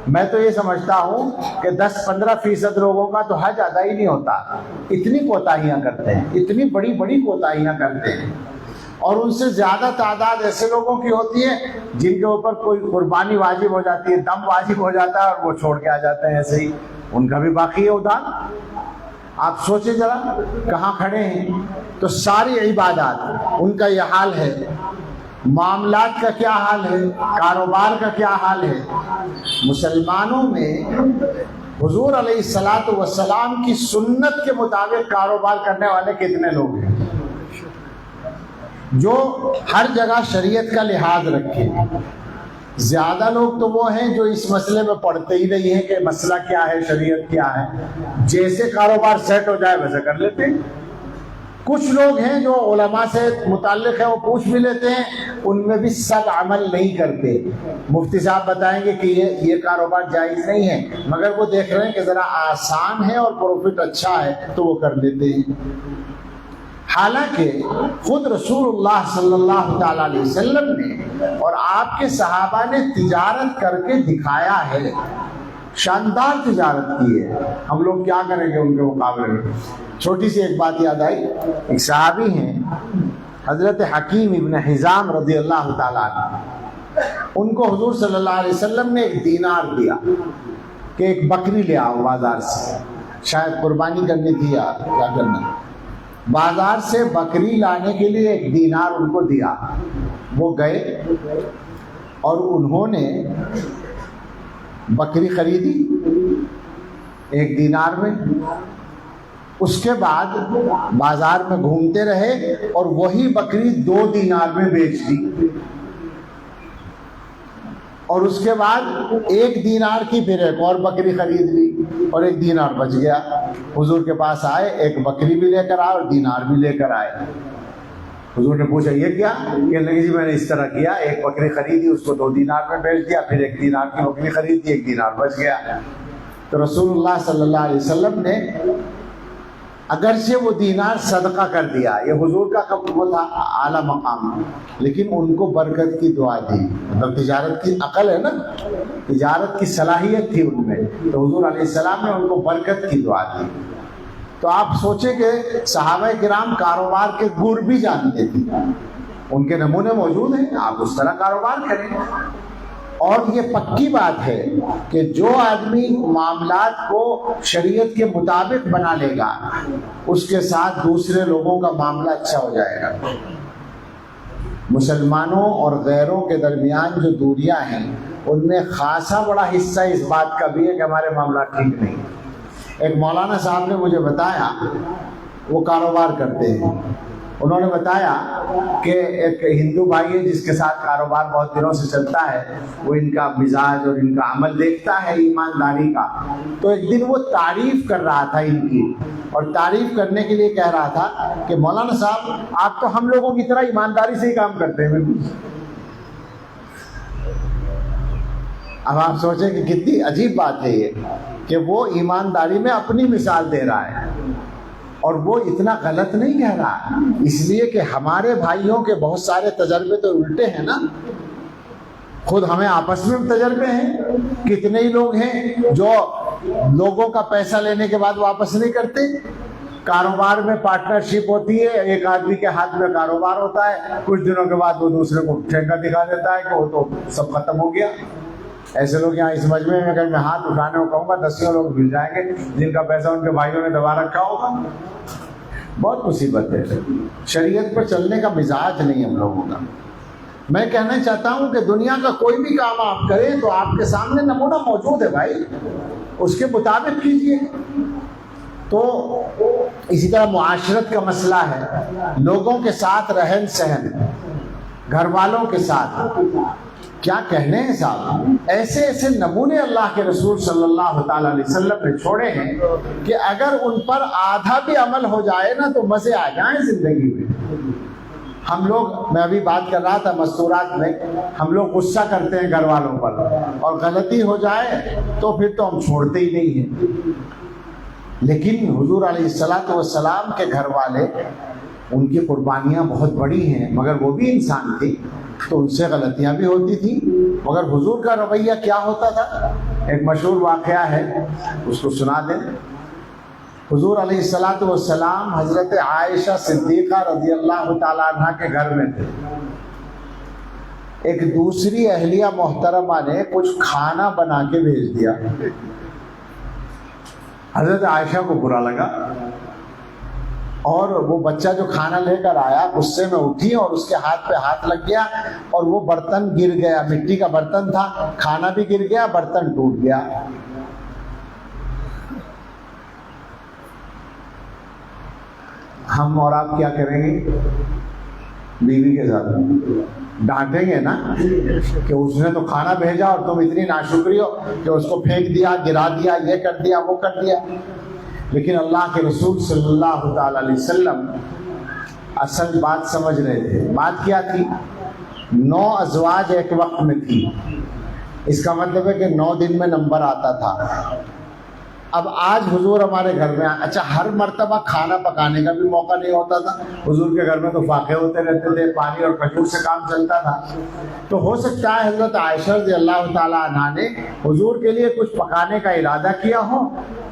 میں تو یہ سمجھتا ہوں کہ 10-15% لوگوں کا تو حج ادا ہی نہیں ہوتا، اتنی کوتاہیاں کرتے ہیں، اتنی بڑی بڑی کوتاہیاں کرتے ہیں۔ اور ان سے زیادہ تعداد ایسے لوگوں کی ہوتی ہے جن کے اوپر کوئی قربانی واجب ہو جاتی ہے، دم واجب ہو جاتا ہے، اور وہ چھوڑ کے آ جاتے ہیں ایسے ہی، ان کا بھی باقی ہے ادھار۔ آپ سوچیں ذرا کہاں کھڑے ہیں۔ تو ساری عبادات ان کا یہ حال ہے، معاملات کا کیا حال ہے، کاروبار کا کیا حال ہے۔ مسلمانوں میں حضور علیہ الصلوۃ والسلام کی سنت کے مطابق کاروبار کرنے والے کتنے لوگ ہیں جو ہر جگہ شریعت کا لحاظ رکھے؟ زیادہ لوگ تو وہ ہیں جو اس مسئلے میں پڑھتے ہی نہیں ہیں کہ مسئلہ کیا ہے، شریعت کیا ہے، جیسے کاروبار سیٹ ہو جائے ویسے کر لیتے ہیں۔ کچھ لوگ ہیں جو علماء سے متعلق ہے، وہ پوچھ بھی لیتے ہیں، ان میں بھی سب عمل نہیں کرتے۔ مفتی صاحب بتائیں گے کہ یہ کاروبار جائز نہیں ہے، مگر وہ دیکھ رہے ہیں کہ ذرا آسان ہے اور پروفٹ اچھا ہے تو وہ کر لیتے ہیں۔ حالانکہ خود رسول اللہ صلی اللہ تعالی علیہ وسلم نے اور آپ کے صحابہ نے تجارت کر کے دکھایا ہے، شاندار تجارت کی ہے۔ ہم لوگ کیا کریں گے ان کے مقابلے میں؟ چھوٹی سی ایک بات یاد آئی، ایک صحابی ہیں حضرت حکیم ابن حزام رضی اللہ تعالیٰ عنہ، ان کو حضور صلی اللہ علیہ وسلم نے ایک دینار دیا کہ ایک بکری لے آؤ بازار سے، شاید قربانی کرنی تھی یا کیا کرنا۔ بازار سے بکری لانے کے لیے ایک دینار ان کو دیا۔ وہ گئے اور انہوں نے بکری خریدی 1 دینار میں، اس کے بعد بازار میں گھومتے رہے اور وہی بکری 2 دینار میں بیچ دی، اور اس کے بعد 1 دینار کی پھر ایک اور بکری خرید لی اور 1 دینار بچ گیا۔ حضور کے پاس آئے، ایک بکری بھی لے کر آئے اور دینار بھی لے کر آئے۔ حضور نے پوچھا یہ کیا؟ کہ لگی جی میں نے اس طرح کیا، 1 بکری خریدی، اس کو 2 دینار میں بیچ دیا، پھر 1 دینار کی بکری خریدی، 1 دینار بچ گیا۔ تو رسول اللہ صلی اللہ علیہ وسلم نے اگرچہ وہ دینار صدقہ کر دیا، یہ حضور کا وہ تھا اعلیٰ مقام، لیکن ان کو برکت کی دعا دی۔ مطلب تجارت کی عقل ہے نا، تجارت کی صلاحیت تھی ان میں، تو حضور علیہ السلام نے ان کو برکت کی دعا دی۔ تو آپ سوچیں کہ صحابہ کرام کاروبار کے گر بھی جانتے تھے، ان کے نمونے موجود ہیں، آپ اس طرح کاروبار کریں۔ اور یہ پکی بات ہے کہ جو آدمی معاملات کو شریعت کے مطابق بنا لے گا اس کے ساتھ دوسرے لوگوں کا معاملہ اچھا ہو جائے گا۔ مسلمانوں اور غیروں کے درمیان جو دوریاں ہیں ان میں خاصا بڑا حصہ اس بات کا بھی ہے کہ ہمارے معاملات ٹھیک نہیں۔ ایک مولانا صاحب نے مجھے بتایا، وہ کاروبار کرتے ہیں، انہوں نے بتایا کہ ایک ہندو بھائی ہے جس کے ساتھ کاروبار بہت دنوں سے چلتا ہے، وہ ان کا مزاج اور ان کا عمل دیکھتا ہے ایمانداری کا، تو ایک دن وہ تعریف کر رہا تھا ان کی، اور تعریف کرنے کے لیے کہہ رہا تھا کہ مولانا صاحب آپ تو ہم لوگوں کی طرح ایمانداری سے ہی کام کرتے ہیں۔ اب آپ سوچیں کہ کتنی عجیب بات ہے یہ کہ وہ ایمانداری میں اپنی مثال دے رہا ہے، اور وہ اتنا غلط نہیں کہہ رہا، اس لیے کہ ہمارے بھائیوں کے بہت سارے تجربے تو الٹے ہیں نا، خود ہمیں آپس میں تجربے ہیں، کتنے ہی لوگ ہیں جو لوگوں کا پیسہ لینے کے بعد واپس نہیں کرتے، کاروبار میں پارٹنرشپ ہوتی ہے، ایک آدمی کے ہاتھ میں کاروبار ہوتا ہے، کچھ دنوں کے بعد وہ دوسرے کو ٹھیکہ دکھا دیتا ہے کہ وہ تو سب ختم ہو گیا۔ ایسے لوگ یہاں اس مجمع میں اگر میں ہاتھ اٹھانے کو کہوں گا 10 لوگ مل جائیں گے جن کا پیسہ ان کے بھائیوں نے دبا رکھا ہوگا۔ بہت مصیبت ہے، شریعت پر چلنے کا مزاج نہیں ہم لوگوں کا۔ میں کہنا چاہتا ہوں کہ دنیا کا کوئی بھی کام آپ کریں تو آپ کے سامنے نمونہ موجود ہے بھائی، اس کے مطابق کیجیے۔ تو اسی طرح معاشرت کا مسئلہ ہے، لوگوں کے ساتھ رہن سہن، گھر والوں کے ساتھ کیا کہنے ہیں صاحب، ایسے ایسے نمونے اللہ کے رسول صلی اللہ تعالیٰ علیہ وسلم نے چھوڑے ہیں کہ اگر ان پر آدھا بھی عمل ہو جائے نا تو مزے آ جائیں زندگی میں۔ ہم لوگ، میں ابھی بات کر رہا تھا مستورات میں، ہم لوگ غصہ کرتے ہیں گھر والوں پر، اور غلطی ہو جائے تو پھر تو ہم چھوڑتے ہی نہیں ہیں، لیکن حضور علیہ السلام کے گھر والے، ان کی قربانیاں بہت بڑی ہیں، مگر وہ بھی انسان تھے تو ان سے غلطیاں بھی ہوتی تھی، مگر حضور کا رویہ کیا ہوتا تھا؟ ایک مشہور واقعہ ہے، اس کو سنا دیں۔ حضور علیہ السلام حضرت عائشہ صدیقہ رضی اللہ تعالیٰ عنہ کے گھر میں تھے، ایک دوسری اہلیہ محترمہ نے کچھ کھانا بنا کے بھیج دیا، حضرت عائشہ کو برا لگا، اور وہ بچہ جو کھانا لے کر آیا غصے میں اٹھی اور اس کے ہاتھ پہ ہاتھ لگ گیا، اور وہ برتن گر گیا، مٹی کا برتن تھا، کھانا بھی گر گیا، برتن ٹوٹ گیا۔ ہم اور آپ کیا کریں گے بیوی کے ساتھ؟ ڈانٹیں گے نا کہ اس نے تو کھانا بھیجا اور تم اتنی ناشکری ہو کہ اس کو پھینک دیا، گرا دیا، یہ کر دیا، وہ کر دیا۔ لیکن اللہ کے رسول صلی اللہ تعالیٰ علیہ وسلم اصل بات سمجھ رہے تھے۔ بات کیا تھی؟ 9 ازواج ایک وقت میں تھی، اس کا مطلب ہے کہ 9 دن میں نمبر آتا تھا۔ اب آج حضور ہمارے گھر میں، اچھا ہر مرتبہ کھانا پکانے کا بھی موقع نہیں ہوتا تھا، حضور کے گھر میں تو فاقے ہوتے رہتے تھے، پانی اور کھجور سے کام چلتا تھا، تو ہو سکتا ہے حضرت عائشہ رضی اللہ تعالیٰ عنہ نے حضور کے لیے کچھ پکانے کا ارادہ کیا ہو،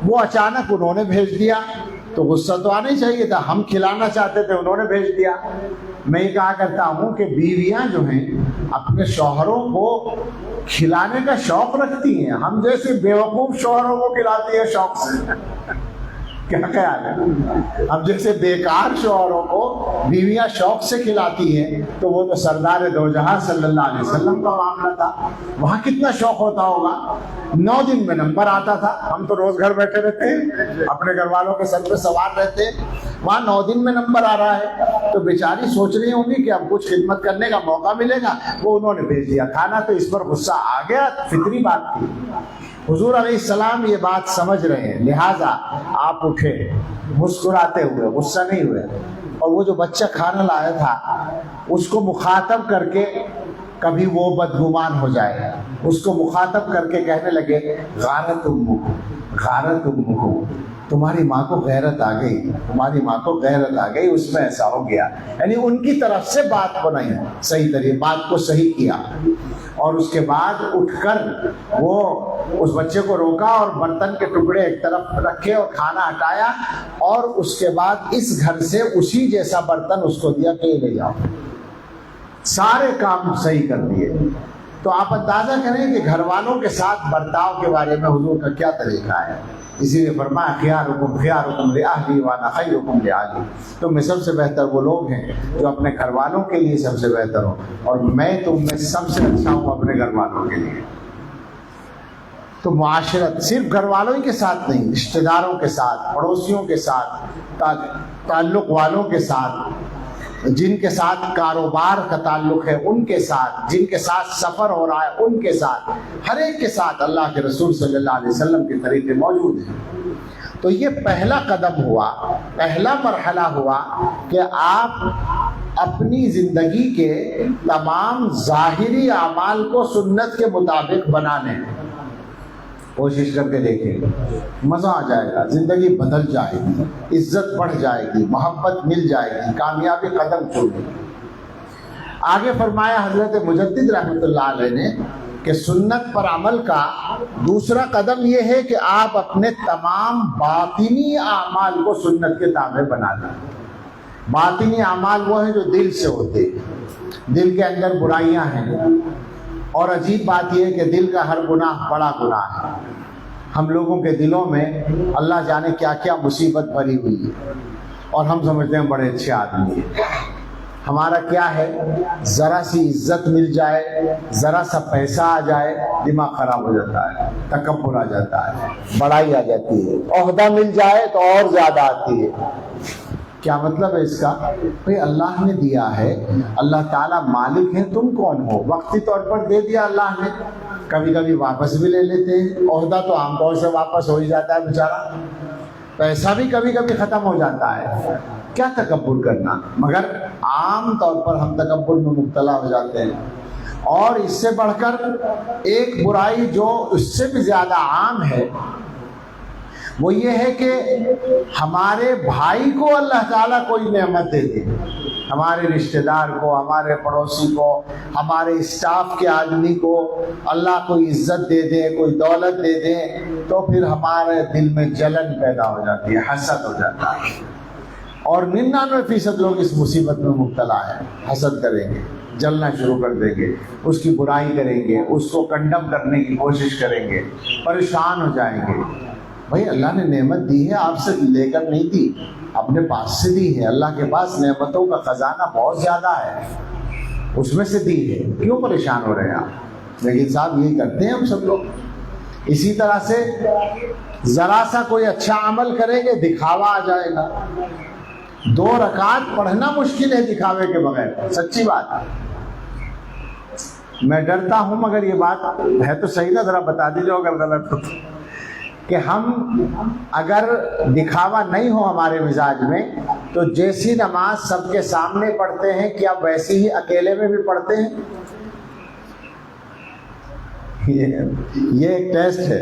وہ اچانک انہوں نے بھیج دیا، تو غصہ تو آنا ہی چاہیے تھا، ہم کھلانا چاہتے تھے، انہوں نے بھیج دیا۔ میں یہ کہا کرتا ہوں کہ بیویاں جو ہیں اپنے شوہروں کو کھلانے کا شوق رکھتی ہیں، ہم جیسے بیوقوف شوہروں کو کھلاتی ہیں شوق سے، کیا خیال ہے؟ اب جیسے بیکار شوہروں کو بیویاں شوق سے کھلاتی ہیں، تو وہ تو سردار دو جہاں صلی اللہ علیہ وسلم کا معاملہ تھا، وہاں کتنا شوق ہوتا ہوگا۔ 9 دن میں نمبر آتا تھا، ہم تو روز گھر بیٹھے رہتے ہیں، اپنے گھر والوں کے سر پہ سوار رہتے ہیں، وہاں 9 دن میں نمبر آ رہا ہے، تو بیچاری سوچ رہی ہوں گی کہ اب کچھ خدمت کرنے کا موقع ملے گا، وہ انہوں نے بھیج دیا کھانا، تو اس پر غصہ آ گیا، فطری بات تھی۔ حضور علیہ السلام یہ بات سمجھ رہے ہیں، لہٰذا آپ اٹھے مسکراتے ہوئے، غصہ نہیں ہوئے، اور وہ جو بچہ کھانا لایا تھا اس کو مخاطب کر کے، کبھی وہ بدگمان ہو جائے، اس کو مخاطب کر کے کہنے لگے غارت امک، غارت امک، تمہاری ماں کو غیرت آ گئی، تمہاری ماں کو غیرت آ گئی، اس میں ایسا ہو گیا، یعنی ان کی طرف سے بات بنائی، صحیح طریقے بات کو صحیح کیا، اور اس کے بعد اٹھ کر وہ اس بچے کو روکا اور برتن کے ٹکڑے ایک طرف رکھے اور کھانا ہٹایا، اور اس کے بعد اس گھر سے اسی جیسا برتن اس کو دیا کہ یہ لے جاؤ، سارے کام صحیح کر دیے۔ تو آپ اندازہ کریں کہ گھر والوں کے ساتھ برتاؤ کے بارے میں حضور کا کیا طریقہ ہے۔ اسی لیے فرمایا خیارکم خیارکم لأہلی وانا خیرکم لأہلی، تم میں سب سے بہتر وہ لوگ ہیں جو اپنے گھر والوں کے لیے سب سے بہتر ہو، اور میں تم میں سب سے اچھا ہوں اپنے گھر والوں کے لیے۔ تو معاشرت صرف گھر والوں ہی کے ساتھ نہیں، رشتہ داروں کے ساتھ، پڑوسیوں کے ساتھ، تعلق والوں کے ساتھ، جن کے ساتھ کاروبار کا تعلق ہے ان کے ساتھ، جن کے ساتھ سفر ہو رہا ہے ان کے ساتھ، ہر ایک کے ساتھ اللہ کے رسول صلی اللہ علیہ وسلم کے طریقے موجود ہیں۔ تو یہ پہلا قدم ہوا، پہلا مرحلہ ہوا کہ آپ اپنی زندگی کے تمام ظاہری اعمال کو سنت کے مطابق بنا لیں۔ کوشش کر کے دیکھیں، مزہ آ جائے گا، زندگی بدل جائے گی، عزت بڑھ جائے گی، محبت مل جائے گی، کامیابی قدم چومے گی۔ آگے فرمایا حضرت مجدد رحمۃ اللہ علیہ نے کہ سنت پر عمل کا دوسرا قدم یہ ہے کہ آپ اپنے تمام باطنی اعمال کو سنت کے تابع بنا لیں۔ باطنی اعمال وہ ہیں جو دل سے ہوتے ہیں، دل کے اندر برائیاں ہیں، اور عجیب بات یہ ہے کہ دل کا ہر گناہ بڑا گناہ ہے۔ ہم لوگوں کے دلوں میں اللہ جانے کیا کیا مصیبت بھری ہوئی ہے، اور ہم سمجھتے ہیں بڑے اچھے آدمی ہیں۔ ہمارا کیا ہے، ذرا سی عزت مل جائے، ذرا سا پیسہ آ جائے، دماغ خراب ہو جاتا ہے، تکبر آ جاتا ہے، بڑائی آ جاتی ہے، عہدہ مل جائے تو اور زیادہ آتی ہے۔ کیا مطلب ہے اس کا؟ بھئی اللہ نے دیا ہے، اللہ تعالیٰ مالک ہیں، تم کون ہو؟ وقتی طور پر دے دیا اللہ نے، کبھی کبھی واپس بھی لے لیتے ہیں۔ عہدہ تو عام طور سے واپس ہو ہی جاتا ہے بیچارہ، پیسہ بھی کبھی کبھی ختم ہو جاتا ہے، کیا تکبر کرنا؟ مگر عام طور پر ہم تکبر میں مبتلا ہو جاتے ہیں۔ اور اس سے بڑھ کر ایک برائی جو اس سے بھی زیادہ عام ہے، وہ یہ ہے کہ ہمارے بھائی کو اللہ تعالیٰ کوئی نعمت دے دے، ہمارے رشتہ دار کو، ہمارے پڑوسی کو، ہمارے اسٹاف کے آدمی کو اللہ کوئی عزت دے دے، کوئی دولت دے دے، تو پھر ہمارے دل میں جلن پیدا ہو جاتی ہے، حسد ہو جاتا ہے۔ اور 99% لوگ اس مصیبت میں مبتلا ہیں، حسد کریں گے، جلنا شروع کر دیں گے، اس کی برائی کریں گے، اس کو کنڈم کرنے کی کوشش کریں گے، پریشان ہو جائیں گے۔ بھائی اللہ نے نعمت دی ہے، آپ سے لے کر نہیں دی، اپنے پاس سے دی ہے۔ اللہ کے پاس نعمتوں کا خزانہ بہت زیادہ ہے، اس میں سے دی ہے، کیوں پریشان ہو رہے ہیں آپ؟ لیکن صاحب یہی کرتے ہیں ہم سب لوگ۔ اسی طرح سے ذرا سا کوئی اچھا عمل کریں گے، دکھاوا آ جائے گا۔ 2 رکعت پڑھنا مشکل ہے دکھاوے کے بغیر، سچی بات ہے۔ میں ڈرتا ہوں، مگر یہ بات ہے تو صحیح نا، ذرا بتا دیجیے اگر غلط ہو تو، کہ ہم اگر دکھاوا نہیں ہو ہمارے مزاج میں، تو جیسی نماز سب کے سامنے پڑھتے ہیں کیا ویسی ہی اکیلے میں بھی پڑھتے ہیں؟ یہ ایک ٹیسٹ ہے۔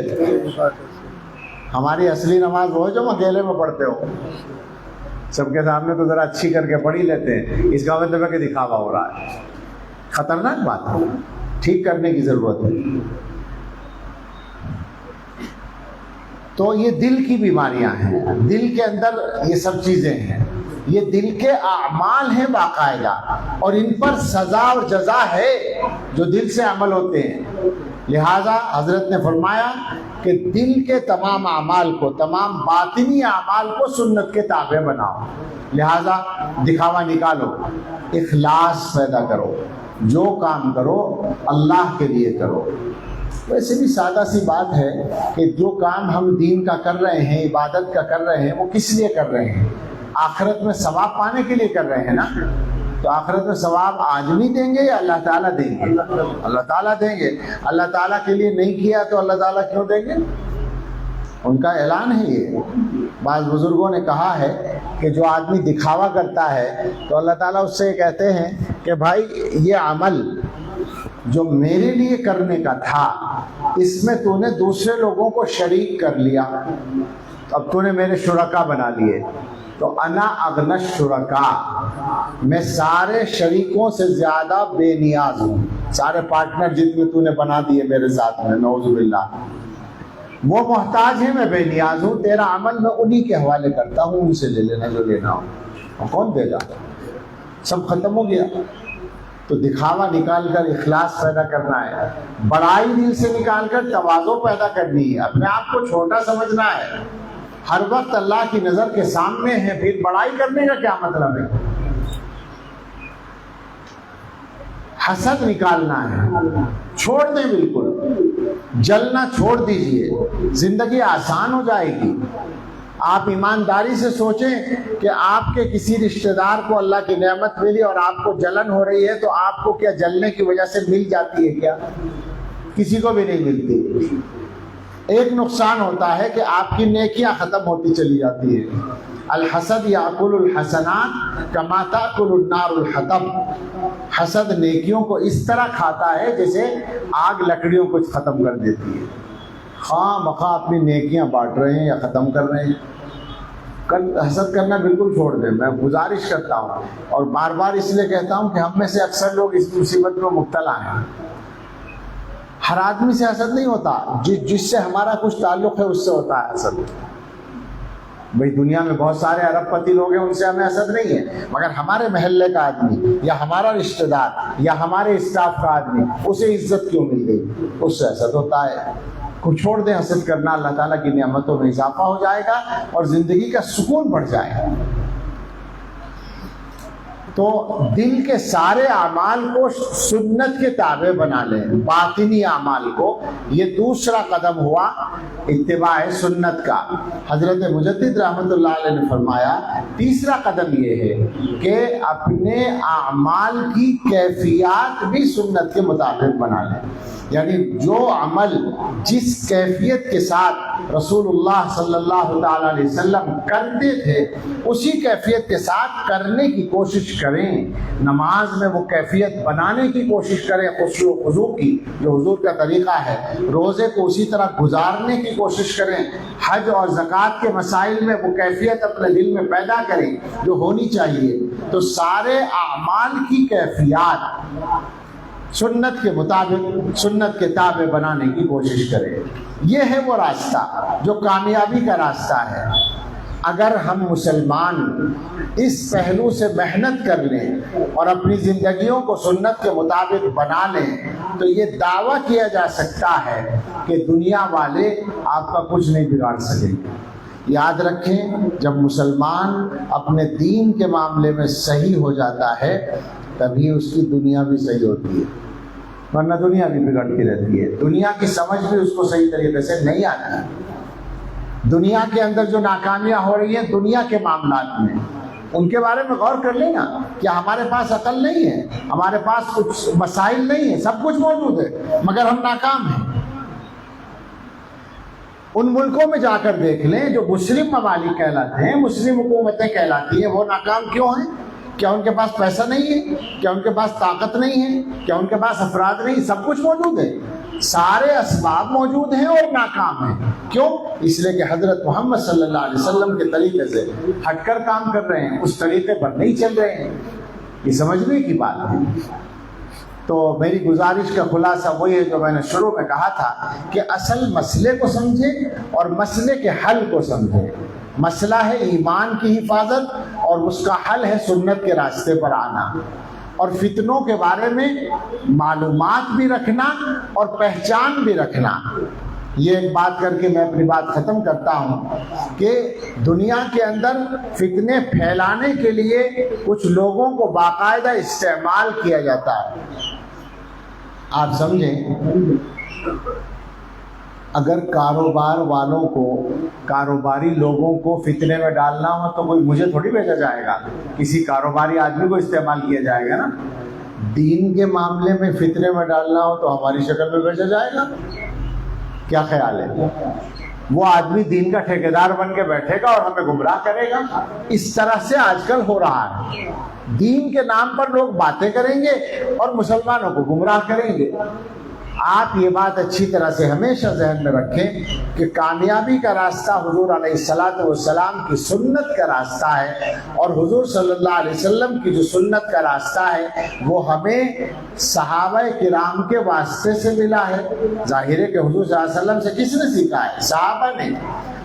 ہماری اصلی نماز وہ ہے جو ہم اکیلے میں پڑھتے ہو، سب کے سامنے تو ذرا اچھی کر کے پڑھ ہی لیتے ہیں، اس کا مطلب ہے کہ دکھاوا ہو رہا ہے۔ خطرناک بات ہے، ٹھیک کرنے کی ضرورت ہے۔ تو یہ دل کی بیماریاں ہیں، دل کے اندر یہ سب چیزیں ہیں، یہ دل کے اعمال ہیں باقاعدہ، اور ان پر سزا اور جزا ہے جو دل سے عمل ہوتے ہیں۔ لہذا حضرت نے فرمایا کہ دل کے تمام اعمال کو، تمام باطنی اعمال کو سنت کے تابع بناؤ۔ لہذا دکھاوا نکالو، اخلاص پیدا کرو، جو کام کرو اللہ کے لیے کرو۔ ویسے بھی سادہ سی بات ہے کہ جو کام ہم دین کا کر رہے ہیں، عبادت کا کر رہے ہیں، وہ کس لیے کر رہے ہیں؟ آخرت میں ثواب پانے کے لیے کر رہے ہیں نا۔ تو آخرت میں ثواب آدمی دیں گے یا اللہ تعالیٰ دیں گے؟ اللہ تعالیٰ دیں گے۔ اللہ تعالیٰ کے لیے نہیں کیا تو اللہ تعالیٰ کیوں دیں گے؟ ان کا اعلان ہے یہ۔ بعض بزرگوں نے کہا ہے کہ جو آدمی دکھاوا کرتا ہے تو اللہ تعالیٰ اس سے کہتے ہیں کہ بھائی یہ عمل جو میرے لیے کرنے کا تھا، اس میں تو نے دوسرے لوگوں کو شریک کر لیا، اب تو نے میرے شرکا بنا لیے، تو انا اغنى الشرکاء، میں سارے شریکوں سے زیادہ بے نیاز ہوں۔ سارے پارٹنر جتنے تو نے بنا دیے میرے ساتھ میں، نعوذ باللہ، وہ محتاج ہیں، میں بے نیاز ہوں۔ تیرا عمل میں انہی کے حوالے کرتا ہوں، ان سے لے لینا جو لینا ہو، اور کون دے گا؟ سب ختم ہو گیا۔ تو دکھاوا نکال کر اخلاص پیدا کرنا ہے، بڑائی دل سے نکال کر تواضع پیدا کرنی ہے، اپنے آپ کو چھوٹا سمجھنا ہے، ہر وقت اللہ کی نظر کے سامنے ہے، پھر بڑائی کرنے کا کیا مطلب ہے؟ حسد نکالنا ہے، چھوڑ دیں، بالکل جلنا چھوڑ دیجئے، زندگی آسان ہو جائے گی۔ آپ ایمانداری سے سوچیں کہ آپ کے کسی رشتہ دار کو اللہ کی نعمت ملی اور آپ کو جلن ہو رہی ہے، تو آپ کو کیا جلنے کی وجہ سے مل جاتی ہے کیا؟ کسی کو بھی نہیں ملتی۔ ایک نقصان ہوتا ہے کہ آپ کی نیکیاں ختم ہوتی چلی جاتی ہے۔ الحسد یاکل الحسنات کما تاکل النار الحطب۔ حسد نیکیوں کو اس طرح کھاتا ہے جیسے آگ لکڑیوں کو ختم کر دیتی ہے۔ خواہ مخواہ اپنی نیکیاں بانٹ رہے ہیں یا ختم کر رہے ہیں۔ حسد کرنا بالکل چھوڑ دیں، میں گزارش کرتا ہوں اور بار بار اس لیے کہتا ہوں کہ ہم میں سے اکثر لوگ اس مصیبت میں مبتلا ہیں۔ ہر آدمی سے حسد نہیں ہوتا، جس سے ہمارا کچھ تعلق ہے اس سے ہوتا ہے حسد۔ بھئی دنیا میں بہت سارے ارب پتی لوگ ہیں، ان سے ہمیں حسد نہیں ہے، مگر ہمارے محلے کا آدمی یا ہمارا رشتہ دار یا ہمارے اسٹاف کا آدمی، اسے عزت کیوں مل گئی، اس سے حسد ہوتا ہے۔ کو چھوڑ دیں حسد کرنا، اللہ تعالیٰ کی نعمتوں میں اضافہ ہو جائے گا اور زندگی کا سکون بڑھ جائے گا۔ تو دل کے سارے اعمال کو سنت کے تابع بنا لیں، باطنی اعمال کو۔ یہ دوسرا قدم ہوا اتباع سنت کا۔ حضرت مجدد رحمۃ اللہ علیہ نے فرمایا تیسرا قدم یہ ہے کہ اپنے اعمال کی کیفیات بھی سنت کے مطابق بنا لیں، یعنی جو عمل جس کیفیت کے ساتھ رسول اللہ صلی اللہ تعالی علیہ وسلم کرتے تھے اسی کیفیت کے ساتھ کرنے کی کوشش کریں۔ نماز میں وہ کیفیت بنانے کی کوشش کریں، خشوع و خضوع کی، جو حضور کا طریقہ ہے۔ روزے کو اسی طرح گزارنے کی کوشش کریں۔ حج اور زکوٰۃ کے مسائل میں وہ کیفیت اپنے دل میں پیدا کریں جو ہونی چاہیے۔ تو سارے اعمال کی کیفیات سنت کے مطابق، سنت کے تابع بنانے کی کوشش کریں۔ یہ ہے وہ راستہ جو کامیابی کا راستہ ہے۔ اگر ہم مسلمان اس پہلو سے محنت کر لیں اور اپنی زندگیوں کو سنت کے مطابق بنا لیں تو یہ دعویٰ کیا جا سکتا ہے کہ دنیا والے آپ کا کچھ نہیں بگاڑ سکیں گے۔ یاد رکھیں، جب مسلمان اپنے دین کے معاملے میں صحیح ہو جاتا ہے تبھی اس کی دنیا بھی صحیح ہوتی ہے، ورنہ دنیا بھی بگڑتی رہتی ہے۔ دنیا کی سمجھ بھی اس کو صحیح طریقے سے نہیں آتی۔ دنیا کے اندر جو ناکامیاں ہو رہی ہیں دنیا کے معاملات میں، ان کے بارے میں غور کر لینا۔ کیا ہمارے پاس عقل نہیں ہے، ہمارے پاس کچھ مسائل نہیں ہیں؟ سب کچھ موجود ہے مگر ہم ناکام ہیں۔ ان ملکوں میں جا کر دیکھ لیں جو مسلم ممالک کہلاتے ہیں، مسلم حکومتیں کہلاتی ہیں، وہ ناکام کیوں ہیں؟ کیا ان کے پاس پیسہ نہیں ہے؟ کیا ان کے پاس طاقت نہیں ہے؟ کیا ان کے پاس افراد نہیں؟ سب کچھ موجود ہے، سارے اسباب موجود ہیں اور ناکام ہیں۔ کیوں؟ اس لیے کہ حضرت محمد صلی اللہ علیہ وسلم کے طریقے سے ہٹ کر کام کر رہے ہیں، اس طریقے پر نہیں چل رہے ہیں۔ یہ سمجھنے کی بات ہے۔ تو میری گزارش کا خلاصہ وہی ہے جو میں نے شروع میں کہا تھا کہ اصل مسئلے کو سمجھیں اور مسئلے کے حل کو سمجھیں۔ مسئلہ ہے ایمان کی حفاظت اور اس کا حل ہے سنت کے راستے پر آنا، اور فتنوں کے بارے میں معلومات بھی رکھنا اور پہچان بھی رکھنا۔ یہ ایک بات کر کے میں اپنی بات ختم کرتا ہوں کہ دنیا کے اندر فتنے پھیلانے کے لیے کچھ لوگوں کو باقاعدہ استعمال کیا جاتا ہے۔ آپ سمجھیں، اگر کاروبار والوں کو، کاروباری لوگوں کو فتنے میں ڈالنا ہو تو کوئی مجھے تھوڑی بھیجا جائے گا، کسی کاروباری آدمی کو استعمال کیا جائے گا نا۔ دین کے معاملے میں فتنے میں ڈالنا ہو تو ہماری شکل میں بھیجا جائے گا۔ کیا خیال ہے؟ وہ آدمی دین کا ٹھیکیدار بن کے بیٹھے گا اور ہمیں گمراہ کرے گا۔ اس طرح سے آج کل ہو رہا ہے، دین کے نام پر لوگ باتیں کریں گے اور مسلمانوں کو گمراہ کریں گے۔ آپ یہ بات اچھی طرح سے ہمیشہ ذہن میں رکھیں کہ کامیابی کا راستہ حضور علیہ الصلوۃ والسلام کی سنت کا راستہ ہے، اور حضور صلی اللہ علیہ وسلم کی جو سنت کا راستہ ہے وہ ہمیں صحابہ کرام کے واسطے سے ملا ہے۔ ظاہر ہے کہ حضور صلی اللہ علیہ وسلم سے کس نے سیکھا ہے؟ صحابہ نے،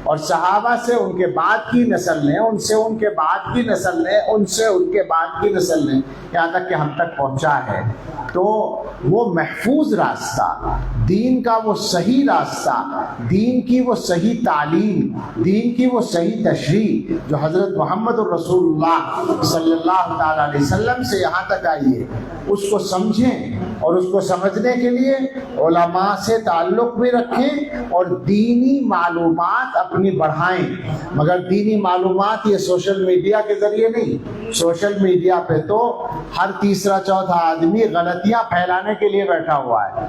اور صحابہ سے ان کے بعد کی نسل نے، ان سے ان کے بعد کی نسل نے، ان سے ان کے بعد کی نسل نے، یہاں تک کہ ہم تک پہنچا ہے۔ تو وہ محفوظ راستہ، دین کا وہ صحیح راستہ، دین کی وہ صحیح تعلیم، دین کی وہ صحیح تشریح جو حضرت محمد الرسول اللہ صلی اللہ تعالی علیہ وسلم سے یہاں تک آئی ہے، اس کو سمجھیں اور اس کو سمجھنے کے لیے علماء سے تعلق بھی رکھیں اور دینی معلومات اپنی بڑھائیں، مگر دینی معلومات یہ سوشل میڈیا کے ذریعے نہیں۔ سوشل میڈیا پہ تو ہر تیسرا چوتھا آدمی غلطیاں پھیلانے کے لیے بیٹھا ہوا ہے،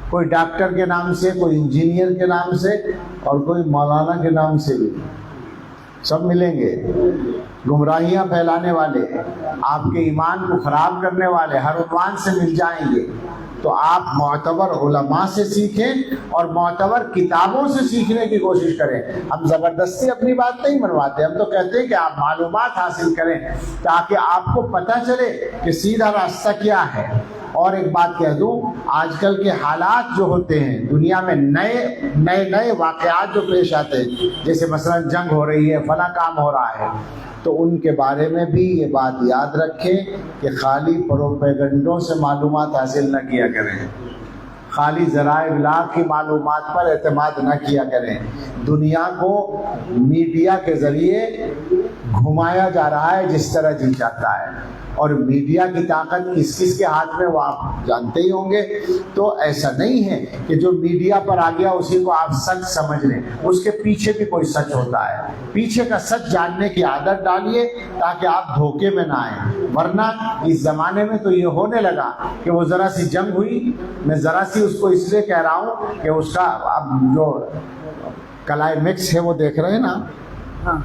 کوئی ڈاکٹر کے نام سے، کوئی انجینئر کے نام سے، اور کوئی مولانا کے نام سے بھی، سب ملیں گے۔ گمراہیاں پھیلانے والے، آپ کے ایمان کو خراب کرنے والے ہر عنوان سے مل جائیں گے۔ تو آپ معتبر علماء سے سیکھیں اور معتبر کتابوں سے سیکھنے کی کوشش کریں۔ ہم زبردستی اپنی بات نہیں منواتے، ہم تو کہتے ہیں کہ آپ معلومات حاصل کریں تاکہ آپ کو پتہ چلے کہ سیدھا راستہ کیا ہے۔ اور ایک بات کہہ دوں، آج کل کے حالات جو ہوتے ہیں دنیا میں، نئے واقعات جو پیش آتے ہیں، جیسے مثلا جنگ ہو رہی ہے، فلاں کام ہو رہا ہے، تو ان کے بارے میں بھی یہ بات یاد رکھیں کہ خالی پروپیگنڈوں سے معلومات حاصل نہ کیا کریں، خالی ذرائع ابلاغ کی معلومات پر اعتماد نہ کیا کریں۔ دنیا کو میڈیا کے ذریعے گھمایا جا رہا ہے جس طرح جی چاہتا ہے، اور میڈیا کی طاقت کس کس کے ہاتھ میں وہ آپ جانتے ہی ہوں گے۔ تو ایسا نہیں ہے کہ جو میڈیا پر آ گیا اسی کو آپ سچ سمجھ لیں، اس کے پیچھے بھی کوئی سچ ہوتا ہے۔ پیچھے کا سچ جاننے کی عادت ڈالیے تاکہ آپ دھوکے میں نہ آئیں، ورنہ اس زمانے میں تو یہ ہونے لگا کہ وہ ذرا سی جنگ ہوئی، میں ذرا سی اس کو اس لیے کہہ رہا ہوں کہ اس کا اب جو کلائمیکس ہے وہ دیکھ رہے ہیں نا،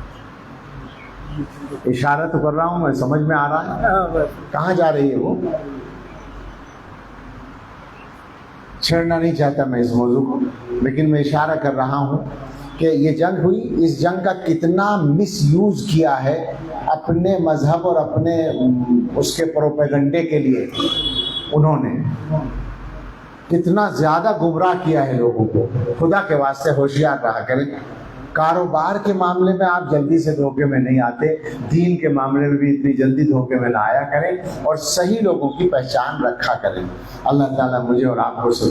اشارہ تو کر رہا ہوں میں، سمجھ میں آ رہا ہے کہاں جا رہی ہے وہ، چھیڑنا نہیں چاہتا میں اس موضوع کو، لیکن میں اشارہ کر رہا ہوں کہ یہ جنگ ہوئی، اس جنگ کا کتنا مس یوز کیا ہے اپنے مذہب اور اپنے اس کے پروپیگنڈے کے لیے، انہوں نے کتنا زیادہ گمراہ کیا ہے لوگوں کو۔ خدا کے واسطے ہوشیار رہا کریں۔ کاروبار کے معاملے میں آپ جلدی سے دھوکے میں نہیں آتے، دین کے معاملے میں بھی اتنی جلدی دھوکے میں نہ آیا کریں، اور صحیح لوگوں کی پہچان رکھا کریں۔ اللہ تعالیٰ مجھے اور آپ کو